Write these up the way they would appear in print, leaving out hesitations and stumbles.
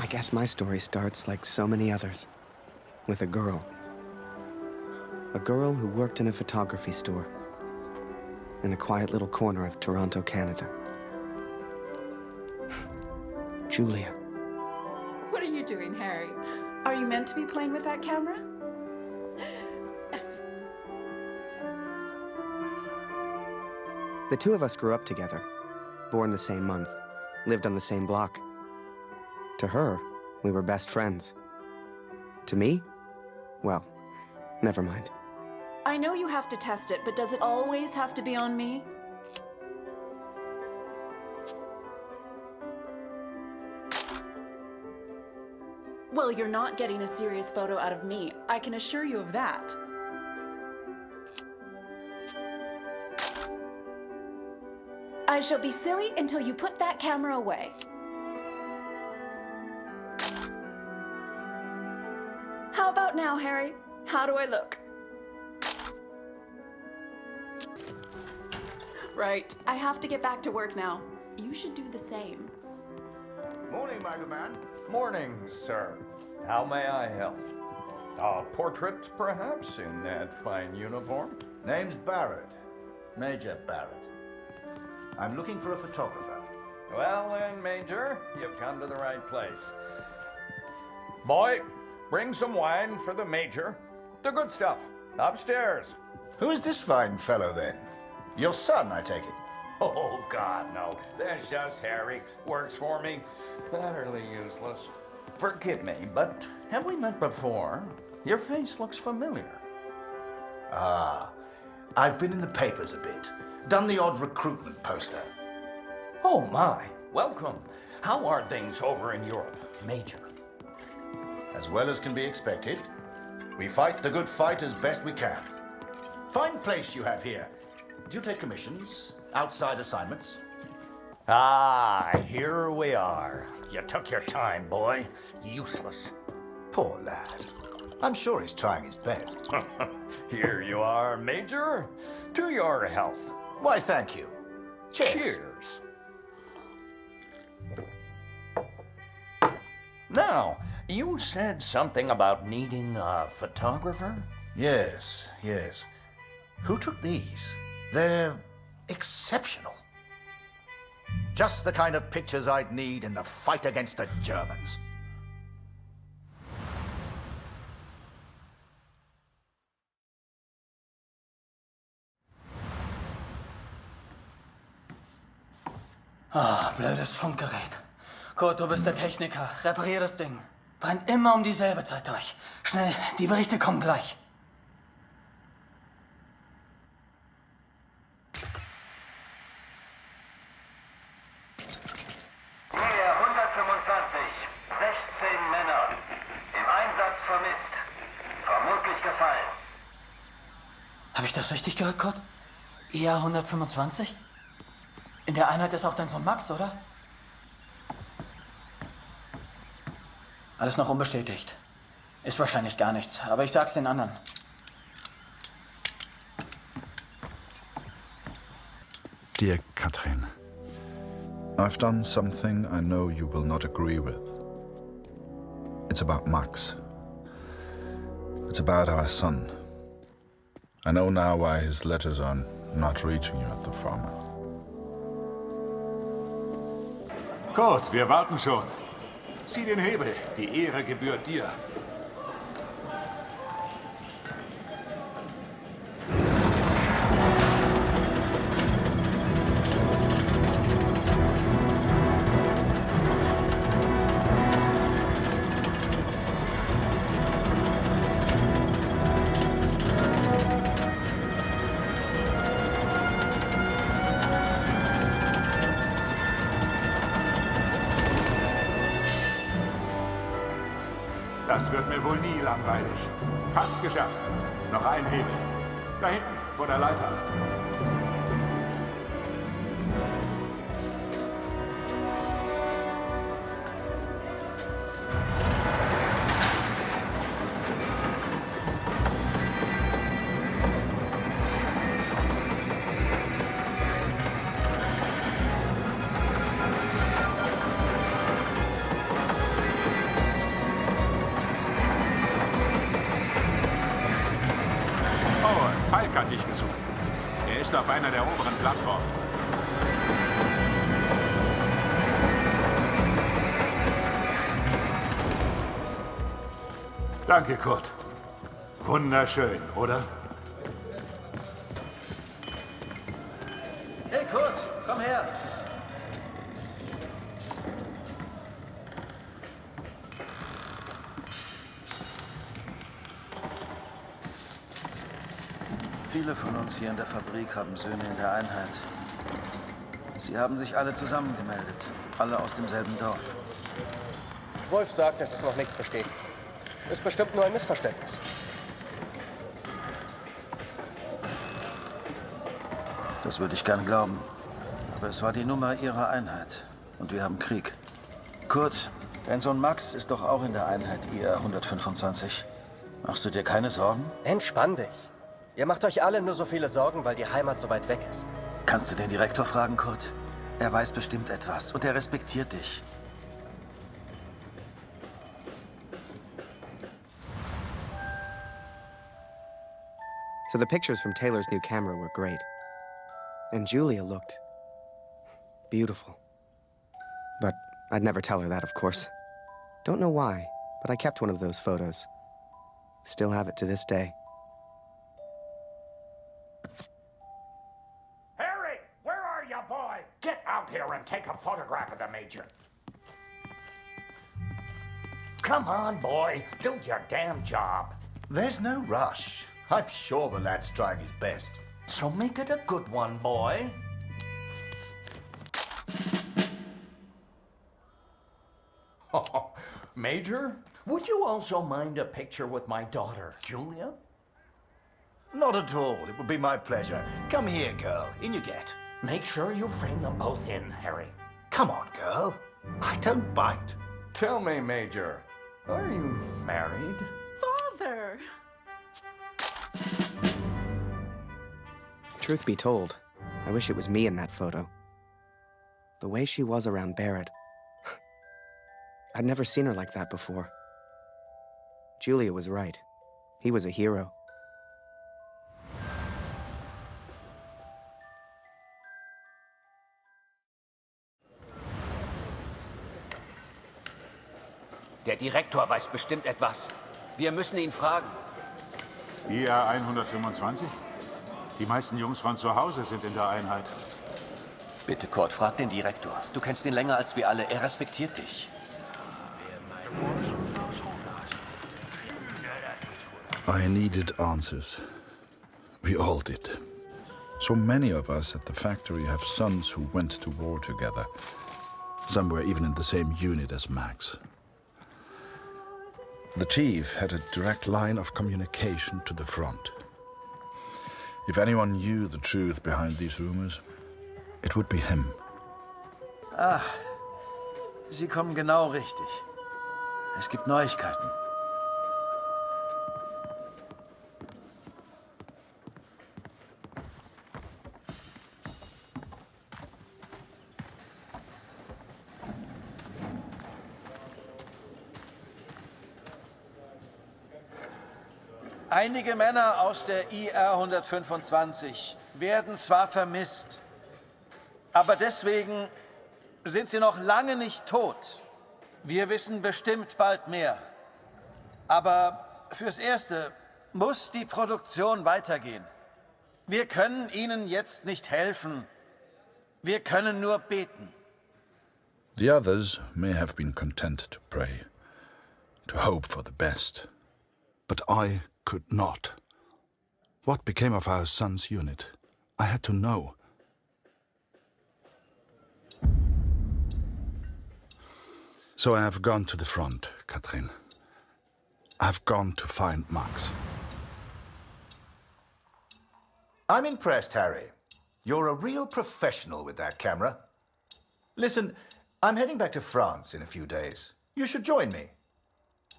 guess my story starts like so many others, with a girl. A girl who worked in a photography store in a quiet little corner of Toronto, Canada. Julia. What are you doing, Harry? Are you meant to be playing with that camera? The two of us grew up together, born the same month, lived on the same block. To her, we were best friends. To me, well, never mind. I know you have to test it, but does it always have to be on me? Well, you're not getting a serious photo out of me. I can assure you of that. I shall be silly until you put that camera away. How about now, Harry? How do I look? Right. I have to get back to work now. You should do the same. Morning, Maggerman. Morning, sir. How may I help? A portrait, perhaps, in that fine uniform? Name's Barrett. Major Barrett. I'm looking for a photographer. Well then, Major, you've come to the right place. Boy, bring some wine for the Major. The good stuff. Upstairs. Who is this fine fellow, then? Your son, I take it. Oh, God, no. That's just Harry. Works for me. Utterly useless. Forgive me, but have we met before? Your face looks familiar. Ah, I've been in the papers a bit. Done the odd recruitment poster. Oh, my. Welcome. How are things over in Europe, Major? As well as can be expected. We fight the good fight as best we can. Fine place you have here. Do you take commissions? Outside assignments? Ah, here we are. You took your time, boy. Useless. Poor lad. I'm sure he's trying his best. Here you are, Major. To your health. Why, thank you. Cheers. Cheers. Now, you said something about needing a photographer? Yes, yes. Who took these? They're exceptional. Just the kind of pictures I'd need in the fight against the Germans. Ah, blödes Funkgerät. Kurt, du bist der Techniker. Reparier das Ding. Brennt immer um dieselbe Zeit durch. Schnell, die Berichte kommen gleich. Nähe 125, 16 Männer. Im Einsatz vermisst. Vermutlich gefallen. Habe ich das richtig gehört, Kurt? ER 125? In der Einheit ist auch dein Sohn Max, oder? Alles noch unbestätigt. Ist wahrscheinlich gar nichts, aber ich sag's den anderen. Dear Katrin, I've done something I know you will not agree with. It's about Max. It's about our son. I know now why his letters are not reaching you at the farm. Gut, wir warten schon. Zieh den Hebel. Die Ehre gebührt dir. Das wird mir wohl nie langweilig. Fast geschafft. Noch ein Hebel. Da hinten, vor der Leiter. Er ist auf einer der oberen Plattformen. Danke, Kurt. Wunderschön, oder? Hey, Kurt, komm her. Viele von uns hier in der Fabrik haben Söhne in der Einheit. Sie haben sich alle zusammengemeldet. Alle aus demselben Dorf. Wolf sagt, dass es noch nichts besteht. Ist bestimmt nur ein Missverständnis. Das würde ich gern glauben. Aber es war die Nummer ihrer Einheit. Und wir haben Krieg. Kurt, dein Sohn Max ist doch auch in der Einheit IR 125. Machst du dir keine Sorgen? Entspann dich. Ihr macht euch alle nur so viele Sorgen, weil die Heimat so weit weg ist. Kannst du den Direktor fragen, Kurt? Er weiß bestimmt etwas und er respektiert dich. So the pictures from Taylor's new camera were great. And Julia looked beautiful. But I'd never tell her that, of course. Don't know why, but I kept one of those photos. Still have it to this day. Harry, where are you, boy? Get out here and take a photograph of the Major. Come on, boy. Do your damn job. There's no rush. I'm sure the lad's trying his best. So make it a good one, boy. Oh, Major, would you also mind a picture with my daughter, Julia? Not at all. It would be my pleasure. Come here, girl. In you get. Make sure you frame them both in, Harry. Come on, girl. I don't bite. Tell me, Major, are you married? Father! Truth be told, I wish it was me in that photo. The way she was around Barrett. I'd never seen her like that before. Julia was right. He was a hero. Der Direktor weiß bestimmt etwas. Wir müssen ihn fragen. IR 125? Die meisten Jungs von zu Hause sind in der Einheit. Bitte, Kurt, frag den Direktor. Du kennst ihn länger als wir alle. Er respektiert dich. I needed answers. We all did. So many of us at the factory have sons who went to war together. Some were even in the same unit as Max. The chief had a direct line of communication to the front. If anyone knew the truth behind these rumors, it would be him. Ah, Sie kommen genau richtig. Es gibt Neuigkeiten. Einige Männer aus der IR 125 werden zwar vermisst, aber deswegen sind sie noch lange nicht tot. Wir wissen bestimmt bald mehr. Aber fürs Erste muss die Produktion weitergehen. Wir können ihnen jetzt nicht helfen. Wir können nur beten. The others may have been content to pray, to hope for the best. But I could not. What became of our son's unit? I had to know. So I have gone to the front, Katrin. I've gone to find Max. I'm impressed, Harry. You're a real professional with that camera. Listen, I'm heading back to France in a few days. You should join me.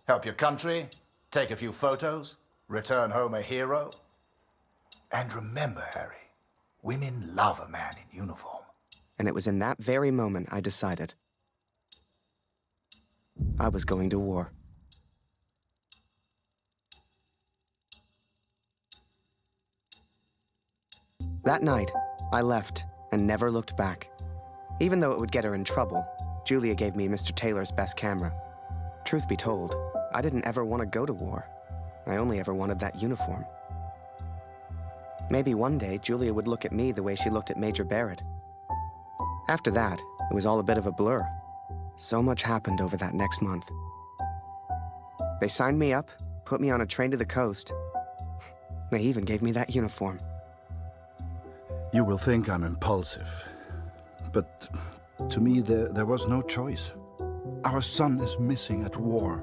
Help your country, take a few photos, return home a hero. And remember, Harry, women love a man in uniform. And it was in that very moment I decided I was going to war. That night, I left and never looked back. Even though it would get her in trouble, Julia gave me Mr. Taylor's best camera. Truth be told, I didn't ever want to go to war. I only ever wanted that uniform. Maybe one day, Julia would look at me the way she looked at Major Barrett. After that, it was all a bit of a blur. So much happened over that next month. They signed me up, put me on a train to the coast. They even gave me that uniform. You will think I'm impulsive, but to me there was no choice. Our son is missing at war.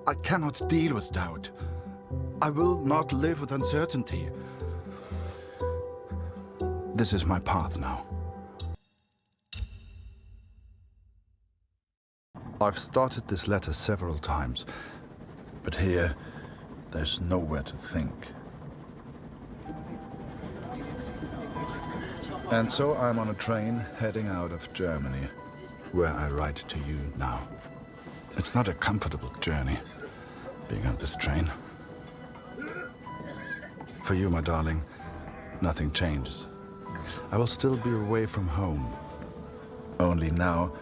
I cannot deal with doubt. I will not live with uncertainty. This is my path now. I've started this letter several times, but here, there's nowhere to think. And so I'm on a train heading out of Germany, where I write to you now. It's not a comfortable journey, being on this train. For you, my darling, nothing changes. I will still be away from home. Only now,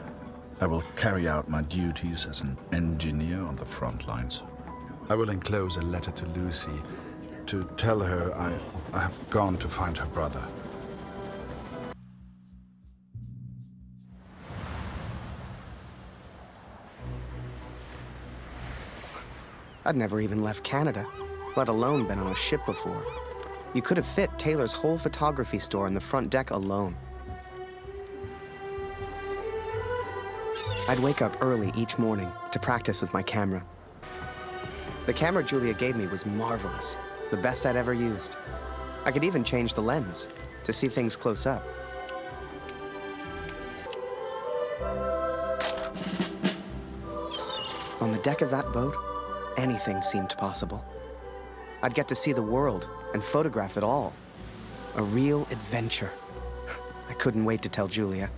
I will carry out my duties as an engineer on the front lines. I will enclose a letter to Lucy to tell her I have gone to find her brother. I'd never even left Canada, let alone been on a ship before. You could have fit Taylor's whole photography store in the front deck alone. I'd wake up early each morning to practice with my camera. The camera Julia gave me was marvelous, the best I'd ever used. I could even change the lens to see things close up. On the deck of that boat, anything seemed possible. I'd get to see the world and photograph it all. A real adventure. I couldn't wait to tell Julia.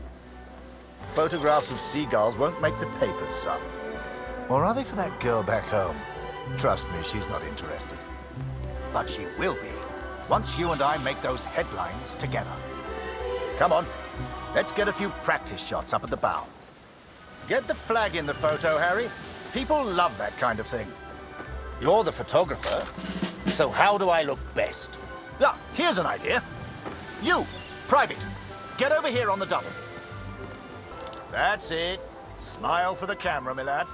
Photographs of seagulls won't make the papers, son. Or are they for that girl back home? Trust me, she's not interested. But she will be, once you and I make those headlines together. Come on, let's get a few practice shots up at the bow. Get the flag in the photo, Harry. People love that kind of thing. You're the photographer, so how do I look best? Yeah, here's an idea. You, Private, get over here on the double. That's it. Smile for the camera, my lad.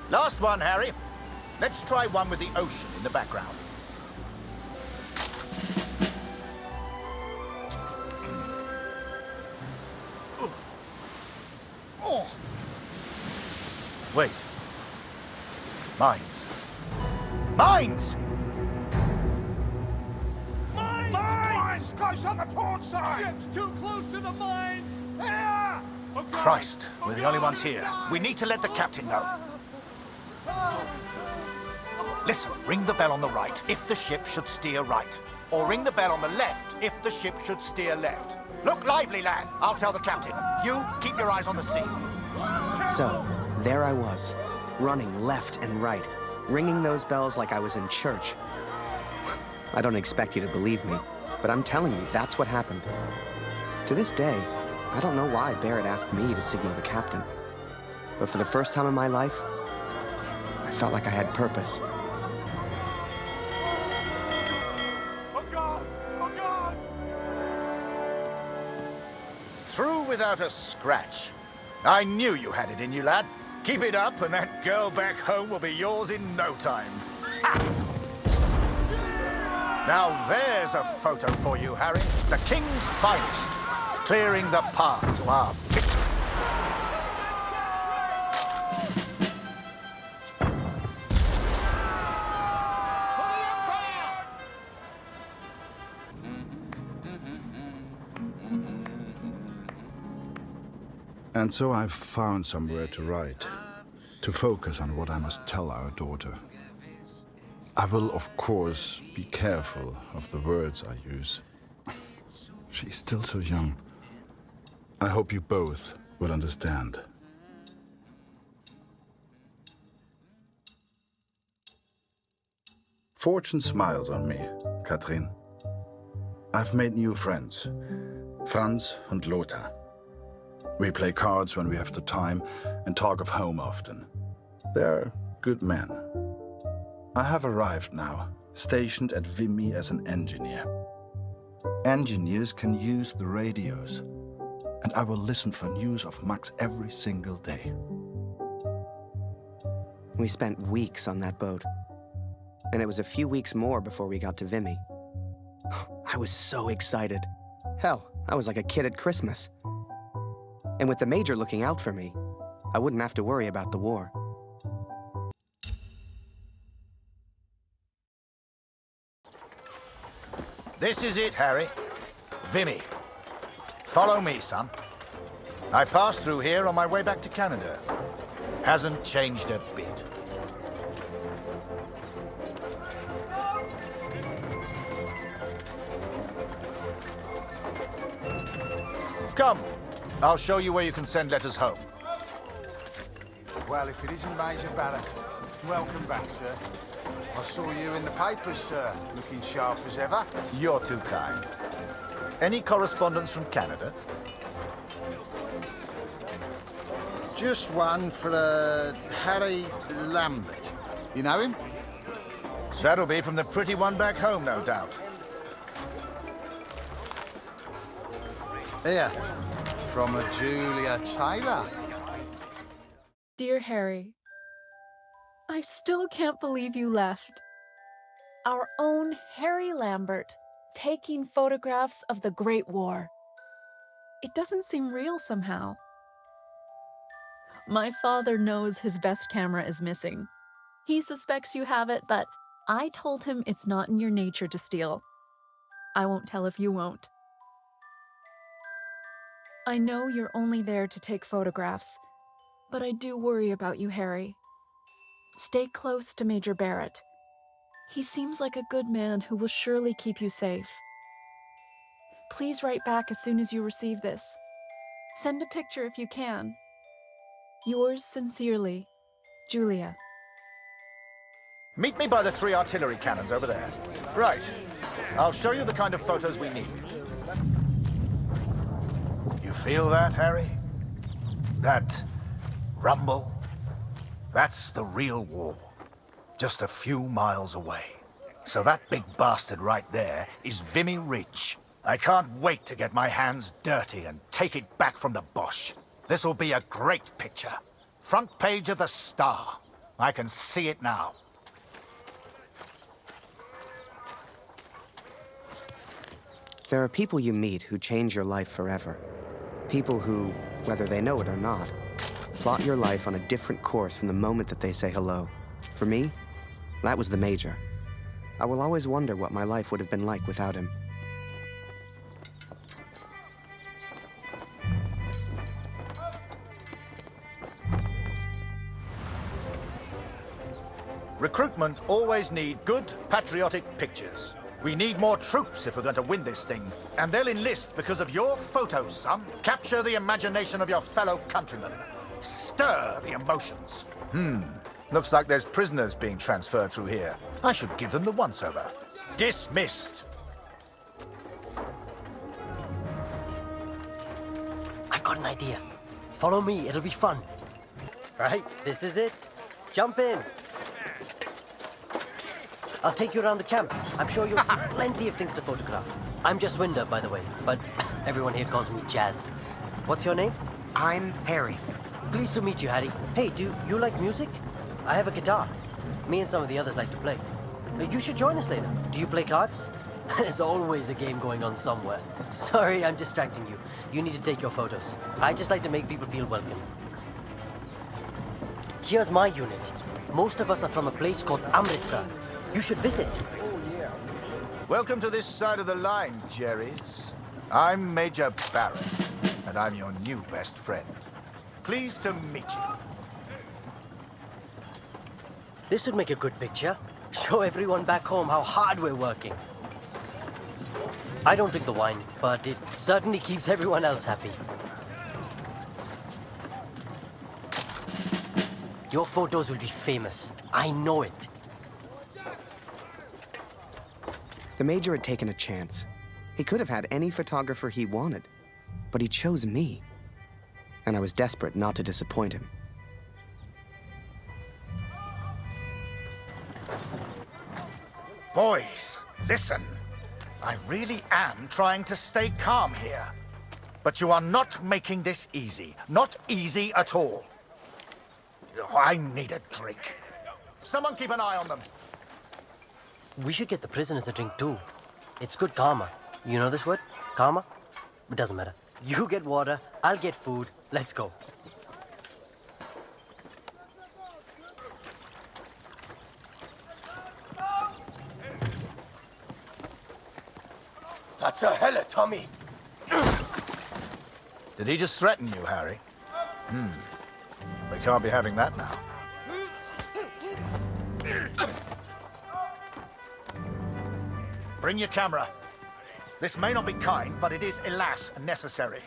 Last one, Harry. Let's try one with the ocean in the background. Oh. Wait. Mines. Mines! Mines close on the port side! Ship's too close to the mines! Here! Christ, we're the only ones here. We need to let the captain know. Listen, ring the bell on the right if the ship should steer right. Or ring the bell on the left if the ship should steer left. Look lively, lad. I'll tell the captain. You, keep your eyes on the sea. So, there I was, running left and right, ringing those bells like I was in church. I don't expect you to believe me, but I'm telling you, that's what happened. To this day, I don't know why Barrett asked me to signal the captain. But for the first time in my life, I felt like I had purpose. Oh, God! Oh, God! Through without a scratch. I knew you had it in you, lad. Keep it up, and that girl back home will be yours in no time. Ha! Now there's a photo for you, Harry. The King's finest, clearing the path to our victory. And so I've found somewhere to write, to focus on what I must tell our daughter. I will, of course, be careful of the words I use. She's still so young. I hope you both will understand. Fortune smiles on me, Katrin. I've made new friends, Franz and Lothar. We play cards when we have the time and talk of home often. They're good men. I have arrived now, stationed at Vimy as an engineer. Engineers can use the radios, and I will listen for news of Max every single day. We spent weeks on that boat, and it was a few weeks more before we got to Vimy. I was so excited. Hell, I was like a kid at Christmas. And with the Major looking out for me, I wouldn't have to worry about the war. This is it, Harry. Vimy. Follow me, son. I passed through here on my way back to Canada. Hasn't changed a bit. Come. I'll show you where you can send letters home. Well, if it isn't Major Barrett, welcome back, sir. I saw you in the papers, sir, looking sharp as ever. You're too kind. Any correspondence from Canada? Just one for Harry Lambert. You know him? That'll be from the pretty one back home, no doubt. Here, from a Julia Taylor. Dear Harry, I still can't believe you left. Our own Harry Lambert, taking photographs of the Great War. It doesn't seem real somehow. My father knows his best camera is missing. He suspects you have it, but I told him it's not in your nature to steal. I won't tell if you won't. I know you're only there to take photographs, but I do worry about you, Harry. Stay close to Major Barrett. He seems like a good man who will surely keep you safe. Please write back as soon as you receive this. Send a picture if you can. Yours sincerely, Julia. Meet me by the 3 artillery cannons over there. Right. I'll show you the kind of photos we need. You feel that, Harry? That rumble? That's the real war. Just a few miles away. So that big bastard right there is Vimy Ridge. I can't wait to get my hands dirty and take it back from the Boche. This'll be a great picture. Front page of the Star. I can see it now. There are people you meet who change your life forever. People who, whether they know it or not, plot your life on a different course from the moment that they say hello. For me, that was the Major. I will always wonder what my life would have been like without him. Recruitment always need good, patriotic pictures. We need more troops if we're going to win this thing. And they'll enlist because of your photos, son. Capture the imagination of your fellow countrymen. Stir the emotions. Looks like there's prisoners being transferred through here. I should give them the once-over. Dismissed. I've got an idea. Follow me, it'll be fun. Right, this is it. Jump in. I'll take you around the camp. I'm sure you'll see plenty of things to photograph. I'm just Winder, by the way, but everyone here calls me Jazz. What's your name? I'm Harry. Pleased to meet you, Harry. Hey, do you like music? I have a guitar. Me and some of the others like to play. You should join us later. Do you play cards? There's always a game going on somewhere. Sorry, I'm distracting you. You need to take your photos. I just like to make people feel welcome. Here's my unit. Most of us are from a place called Amritsar. You should visit. Oh, yeah. Welcome to this side of the line, Jerry's. I'm Major Barrett, and I'm your new best friend. Pleased to meet you. This would make a good picture. Show everyone back home how hard we're working. I don't drink the wine, but it certainly keeps everyone else happy. Your photos will be famous. I know it. The Major had taken a chance. He could have had any photographer he wanted, but he chose me. And I was desperate not to disappoint him. Boys, listen. I really am trying to stay calm here. But you are not making this easy. Not easy at all. I need a drink. Someone keep an eye on them. We should get the prisoners a drink too. It's good karma. You know this word? Karma? It doesn't matter. You get water, I'll get food. Let's go. Was zur Hölle, Tommy? Did he just threaten you, Harry? We can't be having that now. Bring your camera. This may not be kind, but it is, alas, necessary.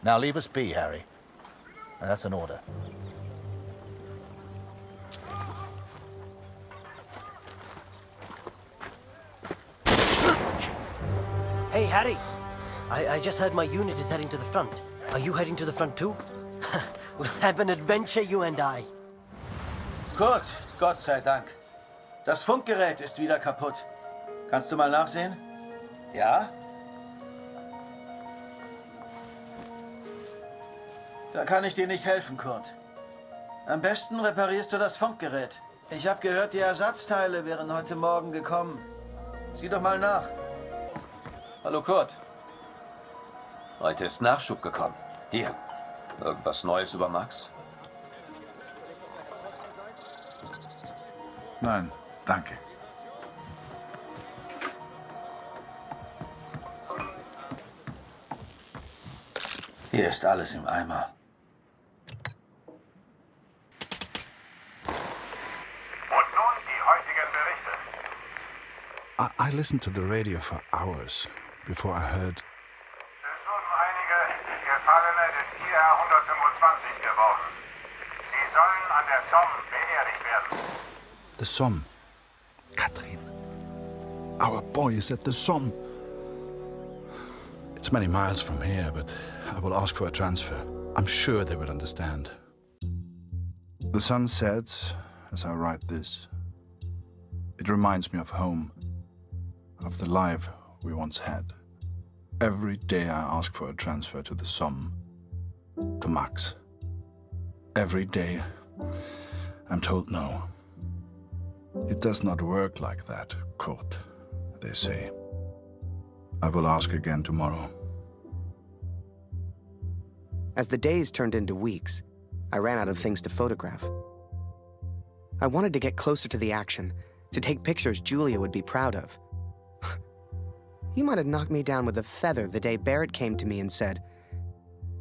Now leave us be, Harry. That's an order. Hey, Harry. I just heard my unit is heading to the front. Are you heading to the front too? We'll have an adventure, you and I. Kurt, Gott sei Dank. Das Funkgerät ist wieder kaputt. Kannst du mal nachsehen? Ja? Da kann ich dir nicht helfen, Kurt. Am besten reparierst du das Funkgerät. Ich habe gehört, die Ersatzteile wären heute Morgen gekommen. Sieh doch mal nach. Hallo Kurt. Heute ist Nachschub gekommen. Hier, irgendwas Neues über Max? Nein, danke. Hier ist alles im Eimer. Und nun die heutigen Berichte. I listened to the radio for hours before I heard. Es wurden einige Gefallene des IR 125 geworden. Sie sollen an der Somme beerdigt werden. The Somme. Katrin. Our boy is at the Somme. It's many miles from here, but I will ask for a transfer. I'm sure they will understand. The sun sets as I write this. It reminds me of home, of the life we once had. Every day I ask for a transfer to the Somme, to Max. Every day I'm told no. It does not work like that, Kurt, they say. I will ask again tomorrow. As the days turned into weeks, I ran out of things to photograph. I wanted to get closer to the action, to take pictures Julia would be proud of. You might have knocked me down with a feather the day Barrett came to me and said,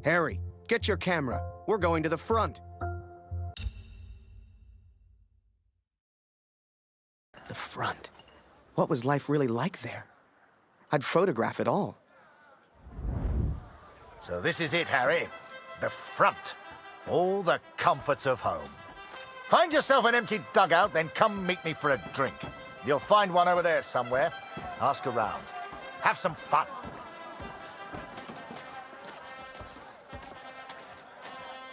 "Harry, get your camera. We're going to the front." The front. What was life really like there? I'd photograph it all. So this is it, Harry. The front. All the comforts of home. Find yourself an empty dugout, then come meet me for a drink. You'll find one over there somewhere. Ask around. Have some fun.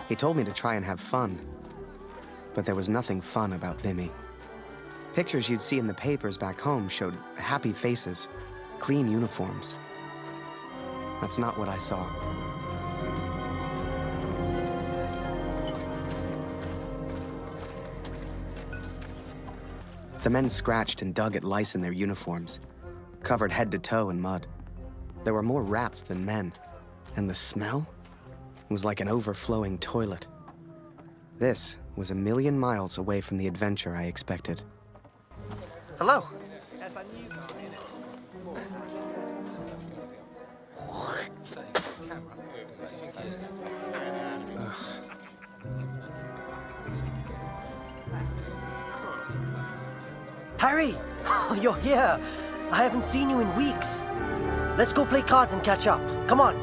He told me to try and have fun. But there was nothing fun about Vimy. Pictures you'd see in the papers back home showed happy faces, clean uniforms. That's not what I saw. The men scratched and dug at lice in their uniforms, covered head to toe in mud. There were more rats than men, and the smell was like an overflowing toilet. This was a million miles away from the adventure I expected. Hello. Harry! You're here! I haven't seen you in weeks. Let's go play cards and catch up. Come on.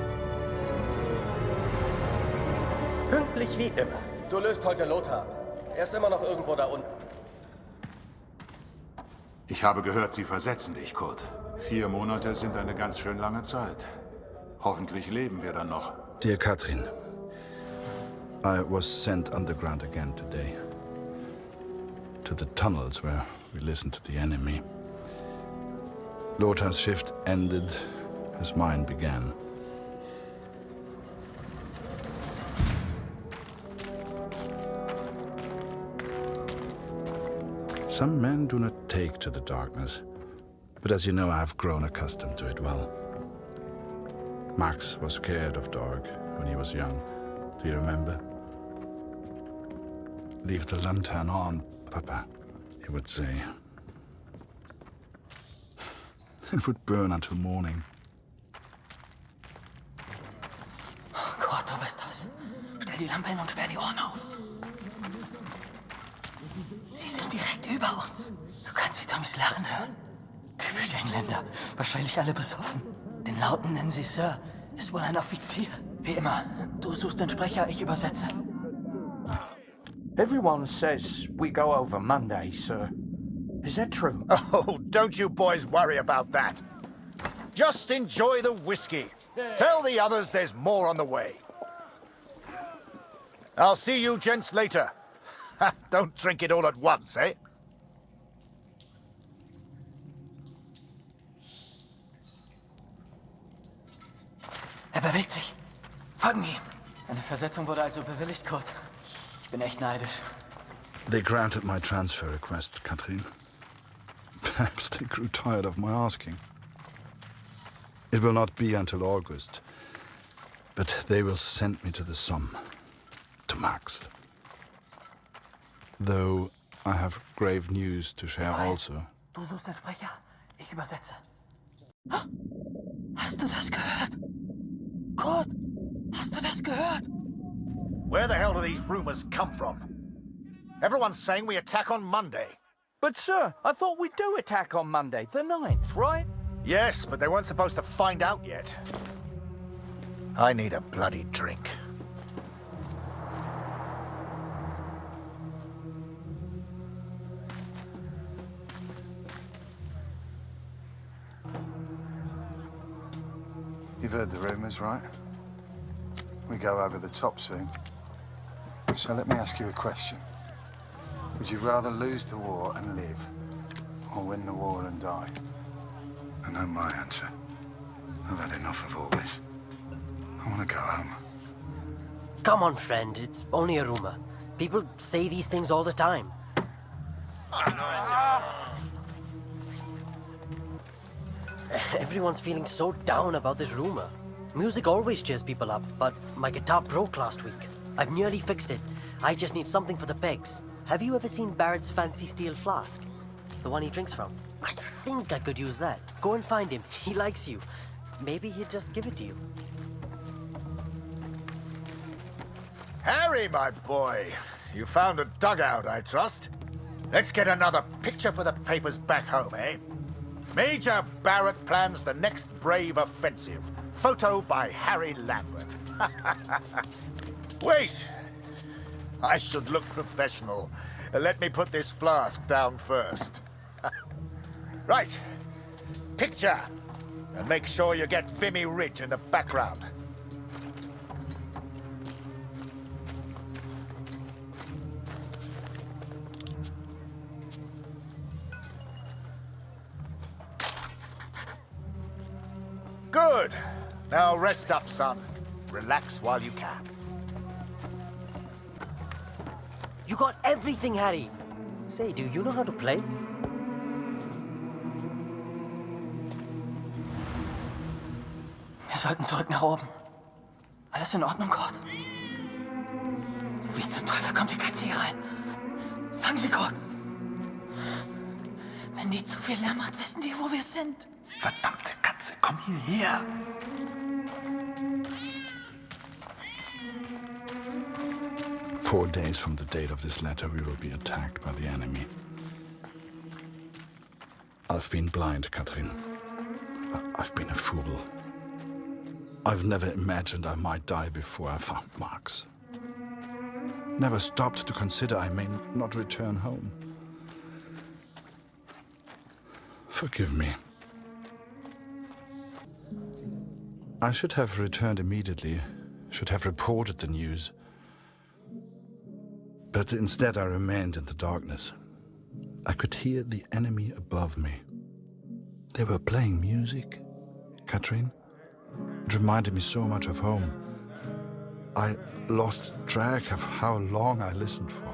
Pünktlich wie immer. Du löst heute Lothar ab. Er ist immer noch irgendwo da unten. Ich habe gehört, Sie versetzen dich, Kurt. 4 Monate sind eine ganz schön lange Zeit. Hoffentlich leben wir dann noch. Dear Katrin, I was sent underground again today. To the tunnels where we listened to the enemy. Lothar's shift ended as mine began. Some men do not take to the darkness, but as you know, I have grown accustomed to it well. Max was scared of dark when he was young. Do you remember? Leave the lantern on, Papa, he would say. It would burn until morning. Oh Gott, du bist das. Stell die Lampe hin und sperr die Ohren auf. Sie sind direkt über uns. Du kannst die Dummies lachen hören. Typisch Engländer. Wahrscheinlich alle besoffen. Den Lauten nennen sie Sir. Ist wohl ein Offizier. Wie immer. Du suchst den Sprecher, ich übersetze. Everyone says we go over Monday, sir. Is that true? Oh, don't you boys worry about that. Just enjoy the whiskey. Tell the others there's more on the way. I'll see you gents later. Don't drink it all at once, eh? Er bewegt sich. Folgen wir ihm. Eine Versetzung wurde also bewilligt, Kurt. Ich bin echt neidisch. They granted my transfer request, Katrin. Perhaps they grew tired of my asking. It will not be until August, but they will send me to the Somme, to Max. Though I have grave news to share also. Du suchst den Sprecher, ich übersetze. Hast du das gehört? Kurt, hast du das gehört? Where the hell do these rumors come from? Everyone's saying we attack on Monday. But, sir, I thought we do attack on Monday, the 9th, right? Yes, but they weren't supposed to find out yet. I need a bloody drink. You've heard the rumors, right? We go over the top soon. So let me ask you a question. Would you rather lose the war and live, or win the war and die? I know my answer. I've had enough of all this. I want to go home. Come on, friend. It's only a rumor. People say these things all the time. Everyone's feeling so down about this rumor. Music always cheers people up, but my guitar broke last week. I've nearly fixed it. I just need something for the pegs. Have you ever seen Barrett's fancy steel flask? The one he drinks from? I think I could use that. Go and find him. He likes you. Maybe he'd just give it to you. Harry, my boy, you found a dugout, I trust. Let's get another picture for the papers back home, eh? Major Barrett plans the next brave offensive. Photo by Harry Lambert. Wait! I should look professional. Let me put this flask down first. Right. Picture. And make sure you get Vimy Ridge in the background. Good. Now rest up, son. Relax while you can. You got everything, Harry. Say, do you know how to play? Wir sollten zurück nach oben. Alles in Ordnung, Kurt? Wie zum Teufel kommt die Katze hier rein? Fang sie, Kurt! Wenn die zu viel Lärm macht, wissen die, wo wir sind. Verdammte Katze, komm hierher! 4 days from the date of this letter, we will be attacked by the enemy. I've been blind, Katrin. I've been a fool. I've never imagined I might die before I found Max. Never stopped to consider I may not return home. Forgive me. I should have returned immediately, should have reported the news. But instead I remained in the darkness. I could hear the enemy above me. They were playing music, Katrin. It reminded me so much of home. I lost track of how long I listened for.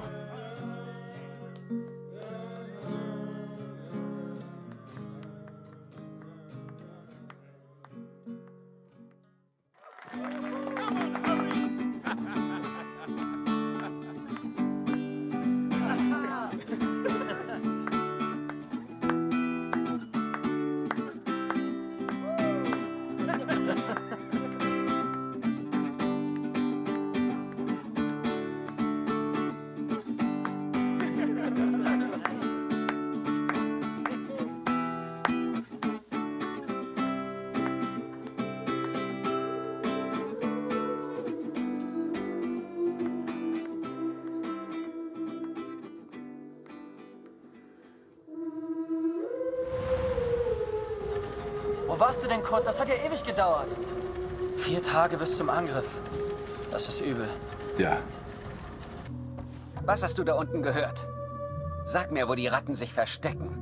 Wo warst du denn, Kurt? Das hat ja ewig gedauert. 4 Tage bis zum Angriff. Das ist übel. Ja. Was hast du da unten gehört? Sag mir, wo die Ratten sich verstecken.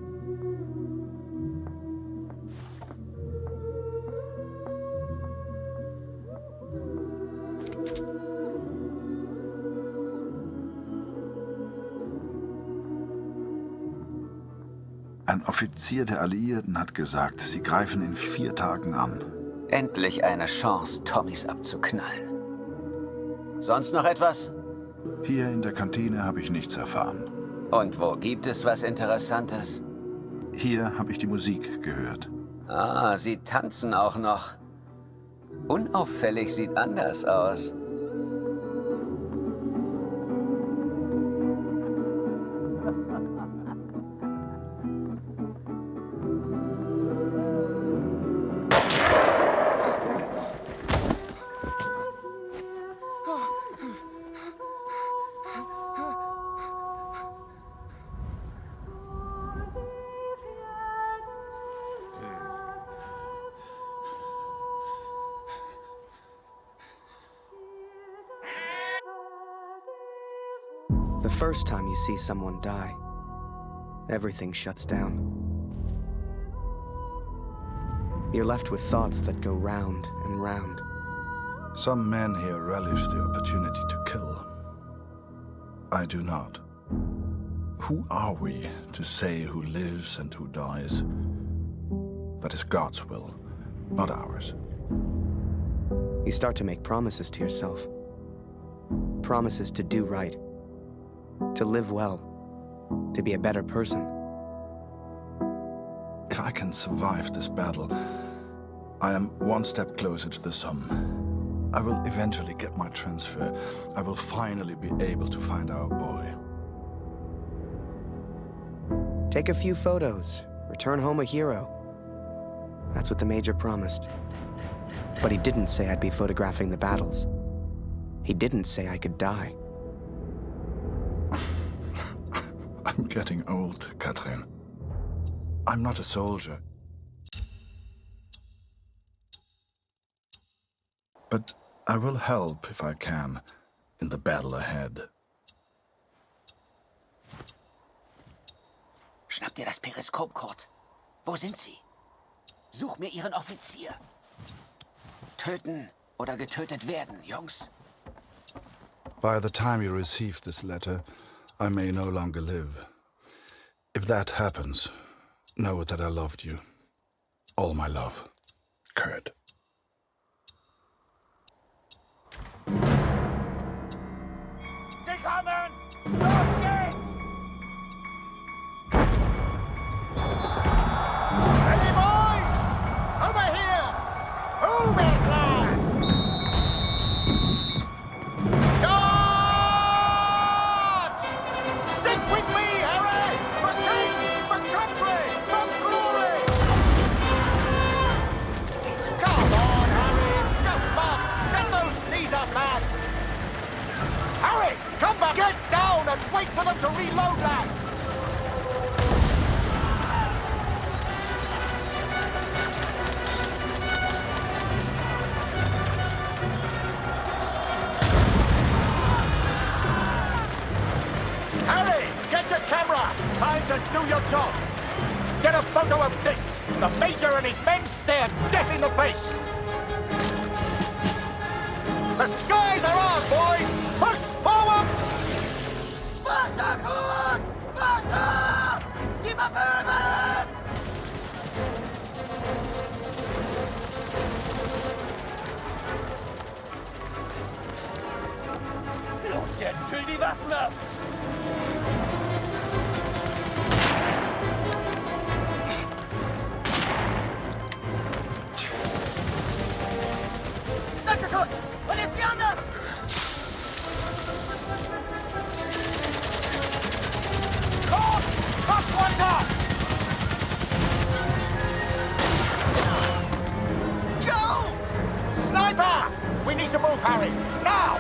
Ein Offizier der Alliierten hat gesagt, sie greifen in 4 Tagen an. Endlich eine Chance, Tommys abzuknallen. Sonst noch etwas? Hier in der Kantine habe ich nichts erfahren. Und wo gibt es was Interessantes? Hier habe ich die Musik gehört. Ah, sie tanzen auch noch. Unauffällig sieht anders aus. The first time you see someone die, everything shuts down. You're left with thoughts that go round and round. Some men here relish the opportunity to kill. I do not. Who are we to say who lives and who dies? That is God's will, not ours. You start to make promises to yourself. Promises to do right. To live well. To be a better person. If I can survive this battle, I am one step closer to the Somme. I will eventually get my transfer. I will finally be able to find our boy. Take a few photos. Return home a hero. That's what the Major promised. But he didn't say I'd be photographing the battles. He didn't say I could die. I'm getting old, Katrin. I'm not a soldier. But I will help if I can in the battle ahead. Schnapp dir das Periskop, Kurt. Wo sind sie? Such mir ihren Offizier. Töten oder getötet werden, Jungs. By the time you receive this letter, I may no longer live. If that happens, know that I loved you. All my love. Kurt. Sie kommen! Los geht's! Ready, boys? Over here! Move it, lad! Charge! Stick with me, Harry! For king, for country, for glory! Get down and wait for them to reload that! Harry, get your camera! Time to do your job! Get a photo of this! The Major and his men stare death in the face! The skies are ours, boys! Push forward! Wasser, Kurt! Wasser! Die Waffe! Los jetzt, kühl die Waffen ab! Danke, Kurt! Und jetzt die anderen! Kurt! Kopf runter! Joe! Sniper! We need to move, Harry! Now!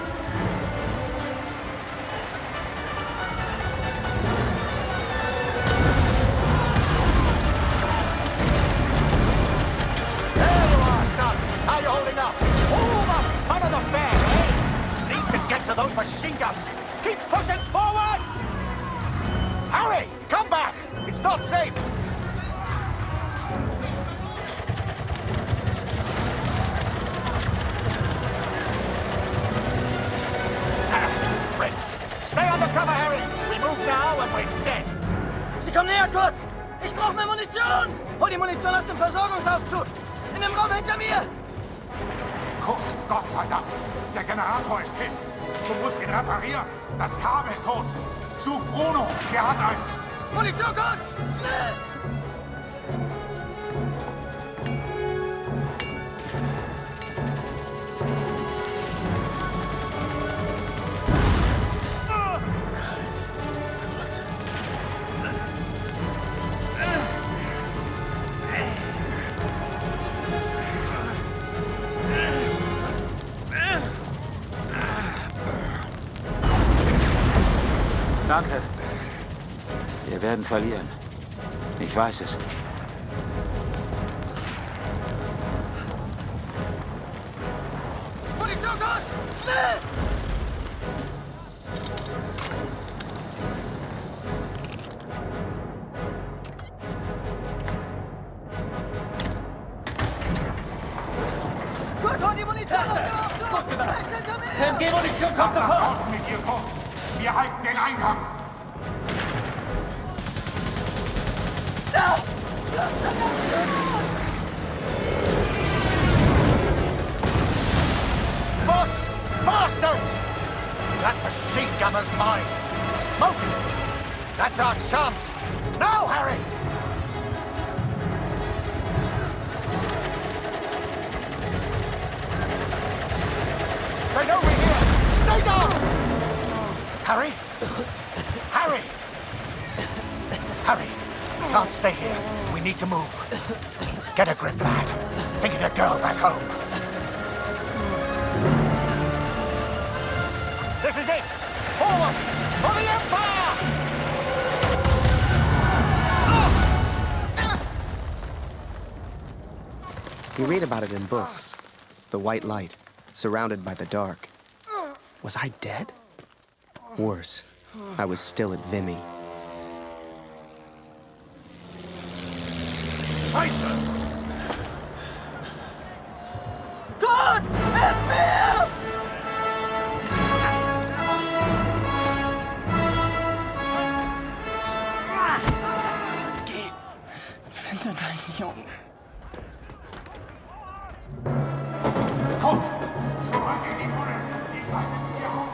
There you are, son! How you holding up? All the fun of the fair, eh? Need to get to those machine guns! Keep pushing forward! Harry, come back! It's not safe! Fritz, stay under cover, Harry! We move now and we're dead! Sie kommen näher, Kurt! Ich brauche mehr Munition! Hol die Munition aus dem Versorgungsaufzug! In dem Raum hinter mir! Guck, Gott sei Dank. Der Generator ist hin. Du musst ihn reparieren. Das Kabel tot. Such Bruno, der hat eins. Munition, Kurt! Schnell! Danke. Wir werden verlieren. Ich weiß es. Munition, Kurt! Schnell! Kurt, hol die Munition aus dem Aufzug! Gut gemacht. Rechts hinter mir! MG-Munition kommt Nach sofort! draußen mit ihr, Kurt. Wir halten den Eingang. Push! Bastards! That machine gunner's mine! Smoke! That's our chance! Now, Harry! They know we're here! Stay down! Harry? Harry! Harry, we can't stay here. We need to move. Get a grip, lad. Think of your girl back home. This is it! Forward! For the Empire! You read about it in books. The white light, surrounded by the dark. Was I dead? Worse, I was still at Vimy. Scheiße! Kurt! Hilf mir! Geh! Finde deinen Jungen. Kurt! Zurück in die Tunnel. Ich halte es hier auf.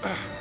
Ugh.